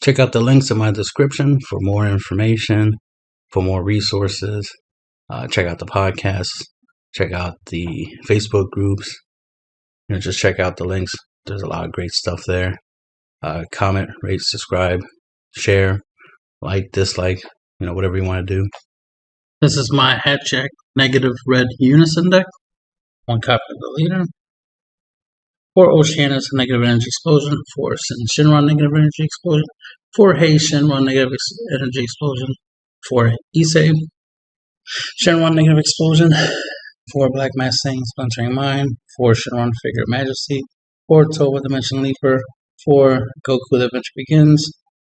Check out the links in my description for more information, for more resources. Check out the podcast. Check out the Facebook groups. Just check out the links. There's a lot of great stuff there. Comment, rate, subscribe, share, like, dislike, whatever you want to do. This is my Hatchhyack negative red Unison deck. 1 copy of the leader. 4 Oceanus negative energy explosion. 4 Shinron negative energy explosion. 4 Hei Shinron negative energy explosion. 4 Issei Shinron negative explosion. 4 Black Mustang Splintering Mine. 4 Shinron Figure of Majesty. 4 Toba Dimension Leaper. 4 Goku The Adventure Begins.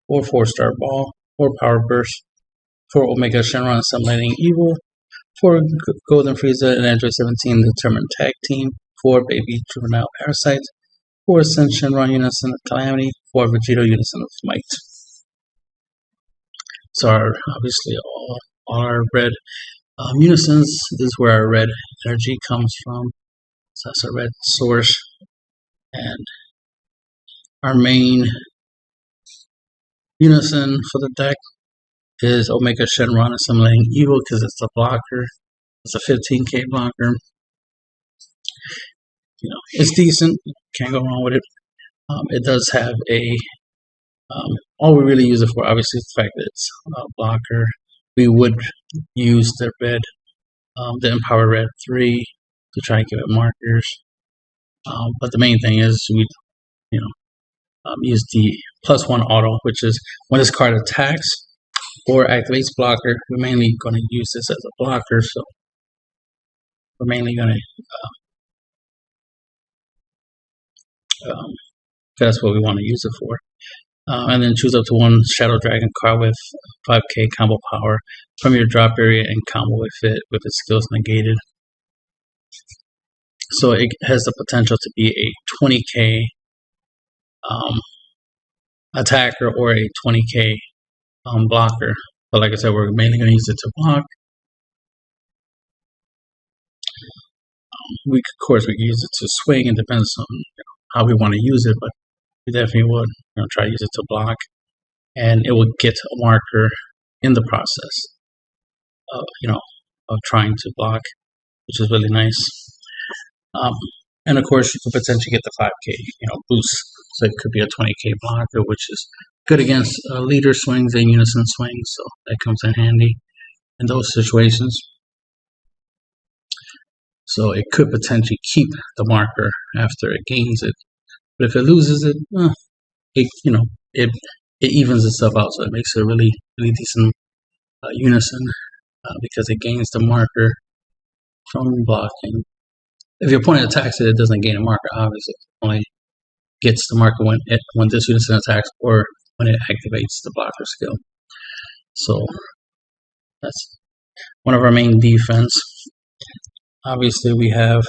4 4-Star Ball. 4 Power Burst. 4 Omega Shenron Assimilating Evil. 4 Golden Frieza and Android 17 Determined Tag Team. 4 Baby Juvenile Parasite. 4 Sen Shenron Unison of Calamity. 4 Vegito Unison of Might. So obviously all our red unisons. This is where our red energy comes from. So that's a red source. And our main unison for the deck is Omega Shenron Assimilating Evil because it's a blocker. It's a 15k blocker. It's decent. Can't go wrong with it. It does have a all we really use it for, obviously, is the fact that it's a blocker. We would use the red, the Empower Red 3 to try and give it markers. But the main thing is we, use the +1 auto, which is when this card attacks or activates blocker. We're mainly going to use this as a blocker, so we're mainly going to that's what we want to use it for. And then choose up to 1 Shadow Dragon card with 5k combo power from your drop area and combo with it with its skills negated. So it has the potential to be a 20k attacker or a 20k blocker. But like I said, we're mainly going to use it to block. Of course, we can use it to swing. It depends on how we want to use it, but we definitely would try to use it to block, and it will get a marker in the process of trying to block, which is really nice. And of course, you could potentially get the 5k boost, so it could be a 20k blocker, which is good against leader swings and unison swings, so that comes in handy in those situations. So it could potentially keep the marker after it gains it. But if it loses it, it evens itself out, so it makes it a really, really decent unison because it gains the marker from blocking. If your opponent attacks it, it doesn't gain a marker. Obviously, it only gets the marker when this unison attacks or when it activates the blocker skill. So that's one of our main defense. Obviously, we have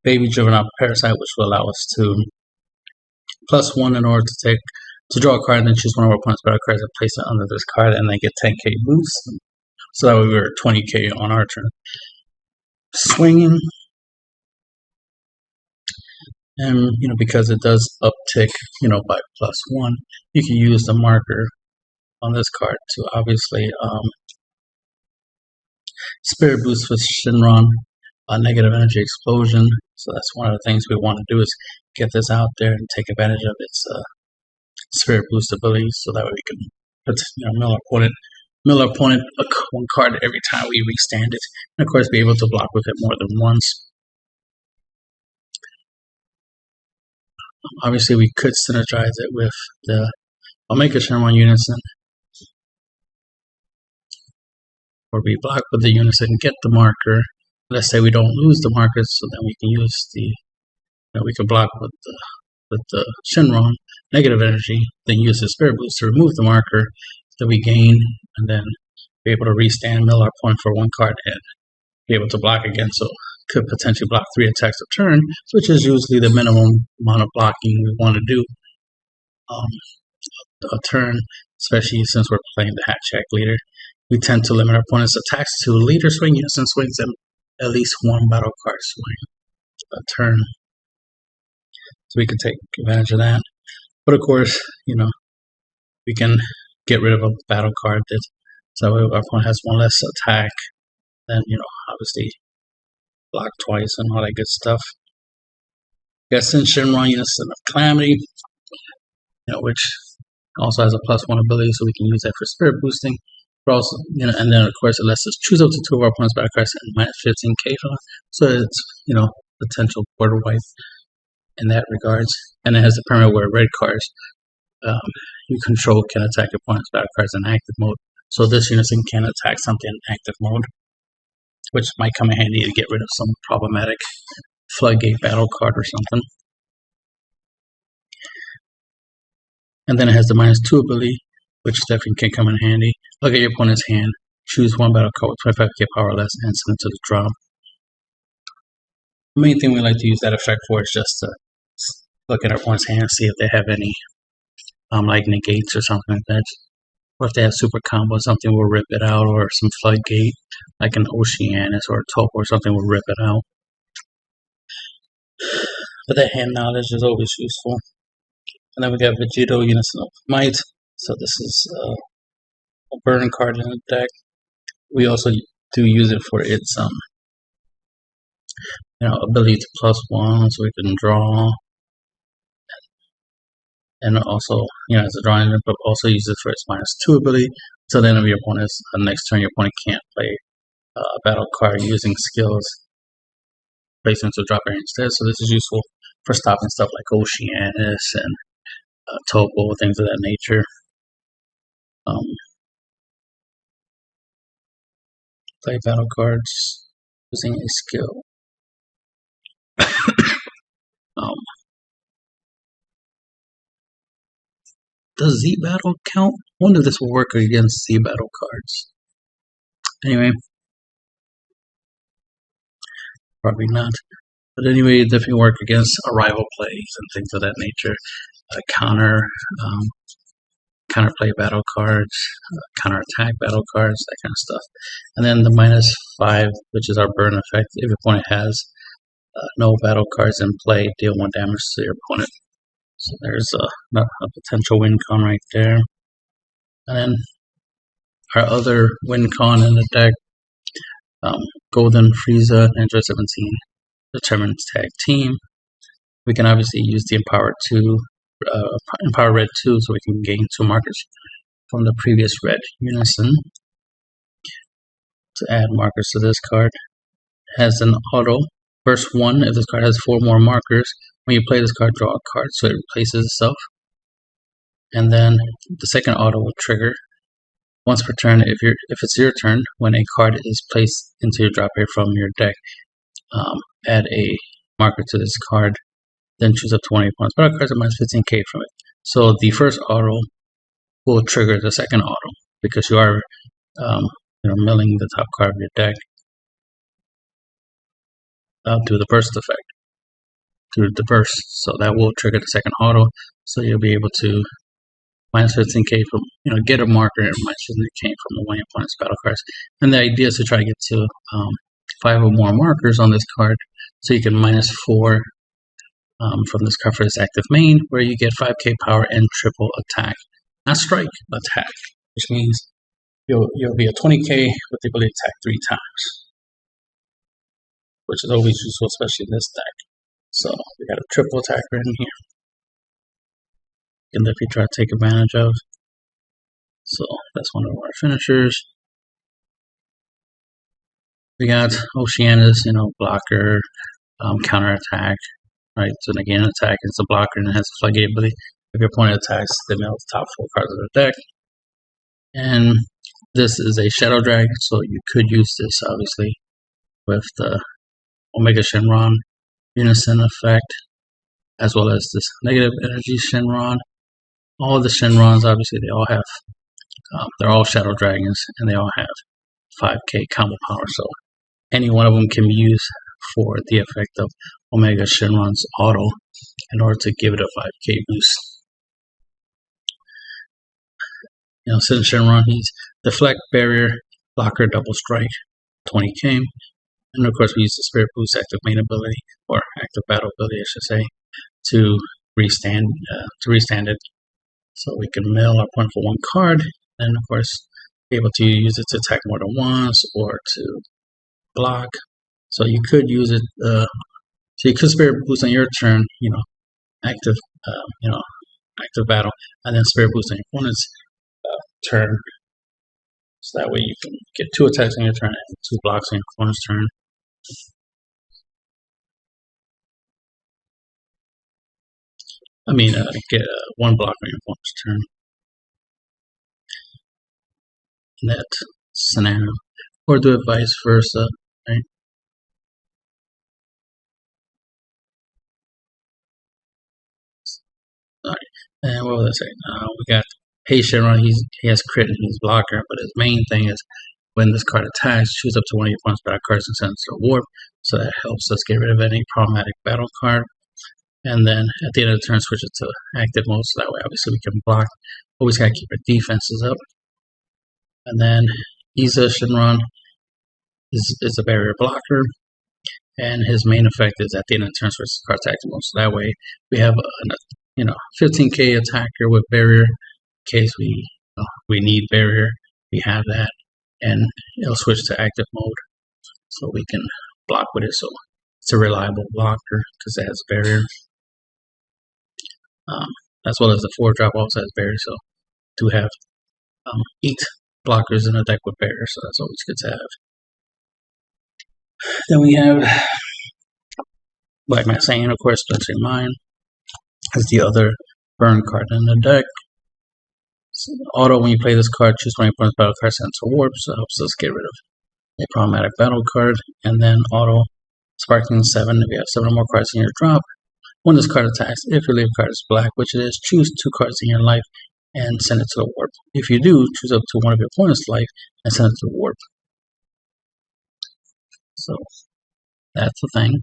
Baby Juvenile Parasite, which will allow us to +1 in order to draw a card and then choose one of our opponent's battle cards and place it under this card and then get 10k boost. So that way we're 20k on our turn. Swinging. And, because it does uptick, by +1, you can use the marker on this card to obviously Spirit Boost for Shinron, negative energy explosion. So that's one of the things we want to do is get this out there and take advantage of its Spirit Boost ability, so that way we can put mill our opponent 1 card every time we restand it, and of course be able to block with it more than once. Obviously, we could synergize it with the Omega Shenron Unison, or we block with the Unison and get the marker. Let's say we don't lose the markers, so then we can use we can block with the Shenron negative energy, then use the Spirit Boost to remove the marker that we gain, and then be able to restand, mill our point for 1 card, and be able to block again. So could potentially block 3 attacks a turn, which is usually the minimum amount of blocking we want to do a turn, especially since we're playing the Hatchhyack leader. We tend to limit our opponent's attacks to leader swing, unison swings, and at least 1 battle card swing a turn. So we can take advantage of that. But of course, we can get rid of a battle card so our opponent has one less attack, then obviously block twice and all that good stuff. We got Shinron Unison of Calamity, which also has a +1 ability, so we can use that for spirit boosting. But also, and then of course it lets us choose up to 2 of our opponent's battle cards and -15k from it. So it's potential border wipe in that regards. And it has the permanent where red cards you control can attack your opponent's battle cards in active mode. So this Unison can attack something in active mode, which might come in handy to get rid of some problematic floodgate battle card or something. And then it has the -2 ability, which definitely can come in handy. Look at your opponent's hand, choose one battle card with 25k power or less, and send it to the draw. The main thing we like to use that effect for is just to look at our opponent's hand and see if they have any like negates or something like that. Or if they have super combo, something will rip it out, or some floodgate, like an Oceanus or a Topo or something will rip it out. But that hand knowledge is always useful. And then we got Vegito Unison of Might. So this is a burn card in the deck. We also do use it for its ability to +1, so we can draw. And also, as a drawing, but also use it for its -2 ability. Till the end of your opponent's next turn, your opponent can't play a battle card using skills placed into drop area instead. So this is useful for stopping stuff like Oceanus and Topo, things of that nature. Play battle cards using a skill. Does Z battle count? I wonder if this will work against Z battle cards. Anyway, probably not. But anyway, it definitely work against arrival plays and things of that nature. Counter play battle cards, counter attack battle cards, that kind of stuff. And then the -5, which is our burn effect. If your opponent has no battle cards in play, deal 1 damage to your opponent. So there's a potential win con right there. And then our other win con in the deck, Golden Frieza Ninja 17, Determined Tag Team. We can obviously use the Empower Red 2, so we can gain 2 markers from the previous Red Unison. To add markers to this card, it has an auto. Burst 1, if this card has 4 more markers, when you play this card, draw a card, so it replaces itself. And then the second auto will trigger once per turn. If it's your turn, when a card is placed into your drop area from your deck, add a marker to this card, then choose up to 1 of your opponent's battle cards at -15k from it. So the first auto will trigger the second auto because you are milling the top card of your deck through the burst effect, through the burst. So that will trigger the second auto. So you'll be able to -15k from get a marker and -15k from one of your opponent's battle cards. And the idea is to try to get to 5 or more markers on this card, so you can -4 from this card for this active main, where you get 5k power and triple attack, not strike, attack, which means you'll be a 20k with the ability to attack 3 times, which is always useful, especially in this deck. So we got a triple attacker in here, and if you try to take advantage of. So that's one of our finishers. We got Oceanus, blocker, counter attack, right? So again, attack is a blocker and it has a floodgate ability. If your opponent attacks, they mill the top 4 cards of the deck. And this is a Shadow Drag, so you could use this obviously with the Omega Shenron Unison effect, as well as this negative energy Shenron. All the Shenrons, obviously, they all have, they're all Shadow Dragons, and they all have 5k combo power, so any one of them can be used for the effect of Omega Shenron's auto in order to give it a 5k boost. Since Shenron, he's Deflect, Barrier, Blocker, Double Strike, 20k. And of course, we use the Spirit Boost active main ability, or active battle ability, I should say, to restand it. So we can mill our point for one card, and of course, be able to use it to attack more than once or to block. So you could use it. So you could Spirit Boost on your turn. Active. Active battle, and then Spirit Boost on your opponent's turn. So that way you can get 2 attacks on your turn and 2 blocks on your opponent's turn. Get 1 block on your opponent's turn. In that scenario. Or do it vice versa, right? Alright, and what was I saying? We got Hatchhyack. He has crit and he's blocker, but his main thing is when this card attacks, choose up to one of your opponent's battle cards and send it to a warp. So that helps us get rid of any problematic battle card. And then at the end of the turn, switch it to active mode, so that way obviously we can block. Always gotta keep our defenses up. And then Isa Shinron is a barrier blocker, and his main effect is at the end of the turn, switch to card active mode. So that way we have a 15k attacker with barrier in case we need barrier. We have that, and it'll switch to active mode, so we can block with it. So it's a reliable blocker because it has barrier. As well as the 4-drop also has barrier, so do have 8 blockers in a deck with barrier, so that's always good to have. Then we have Black Man Saying, of course, Splinter Your Mind as the other burn card in the deck. So auto, when you play this card, choose one of your opponent's battle cards and to warp, so it helps us get rid of a problematic battle card. And then auto, Sparking 7, if you have 7 or more cards in your drop. When this card attacks, if your leave card is black, which it is, choose 2 cards in your life and send it to the warp. If you do, choose up to one of your opponent's life and send it to the warp. So that's the thing.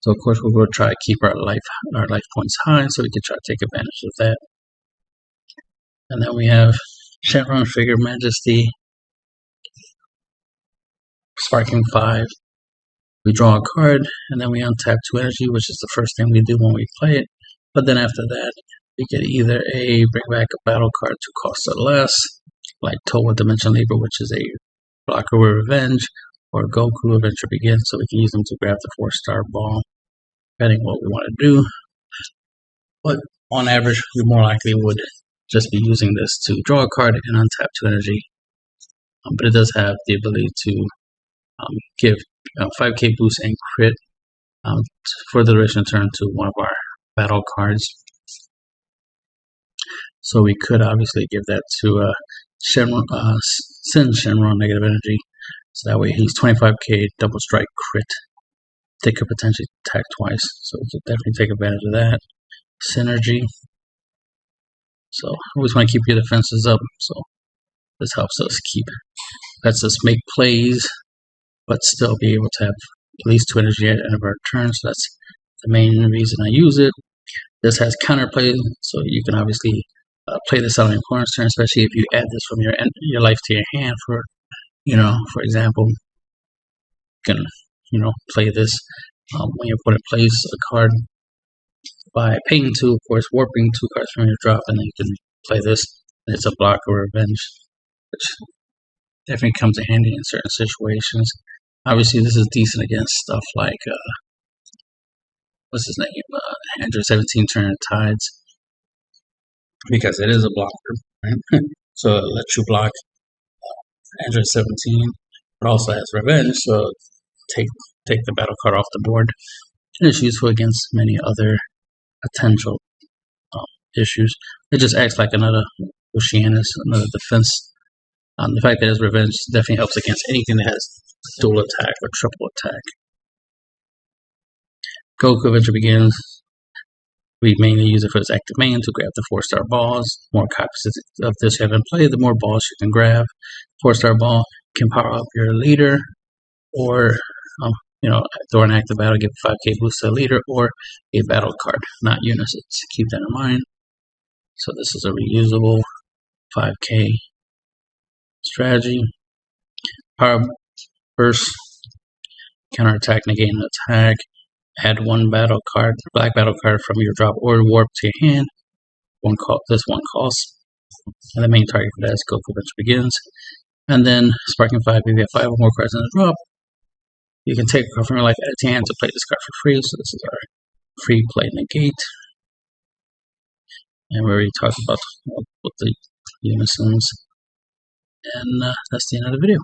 So of course we're going to try to keep our life points high, so we can try to take advantage of that. And then we have Shenron Figure Majesty, Sparking 5. We draw a card, and then we untap 2 energy, which is the first thing we do when we play it. But then after that, we get either bring back a battle card to cost it less, like Towa Dimension Leaper, which is a blocker with Revenge, or Goku Adventure Begins, so we can use them to grab the 4-star ball, depending on what we want to do. But on average, we more likely would just be using this to draw a card and untap 2 energy. But it does have the ability to give 5k boost and crit for the duration turn to one of our battle cards. So we could obviously give that to Sin Shenron Negative Energy. So that way he's 25k double strike crit. They could potentially attack twice. So we could definitely take advantage of that. Synergy. So always want to keep your defenses up. So this helps us make plays, but still be able to have at least 2 energy at the end of our turn. So that's the main reason I use it. This has counterplay, so you can obviously play this out on your opponent's turn, especially if you add this from your life to your hand. For example, you can play this when your opponent plays a card by paying 2, of course, warping 2 cards from your drop, and then you can play this. And it's a block or revenge, which definitely comes in handy in certain situations. Obviously, this is decent against stuff like what's his name, Android 17 Turn Tides, because it is a blocker, right? So it lets you block Android 17, but also has revenge, so take the battle card off the board. And it's useful against many other potential issues. It just acts like another Oceanus, another defense. The fact that it's revenge definitely helps against anything that has dual attack or triple attack. Goku Adventure Begins. We mainly use it for its active main to grab the 4-star balls. The more copies of this you have in play, the more balls you can grab. 4-star ball can power up your leader, or during an active battle, give 5k boost to a leader or a battle card, not Unison. Keep that in mind. So this is a reusable 5k strategy. Power burst, counterattack, negate an attack. Add one battle card, black battle card from your drop or warp to your hand. This one costs. And the main target for that is Goku Adventure Begins. And then Sparking 5, if you have 5 or more cards in the drop, you can take a card from your life, add it to your hand to play this card for free. So this is our free play negate. And we already talked about what the Unisons. And that's the end of the video.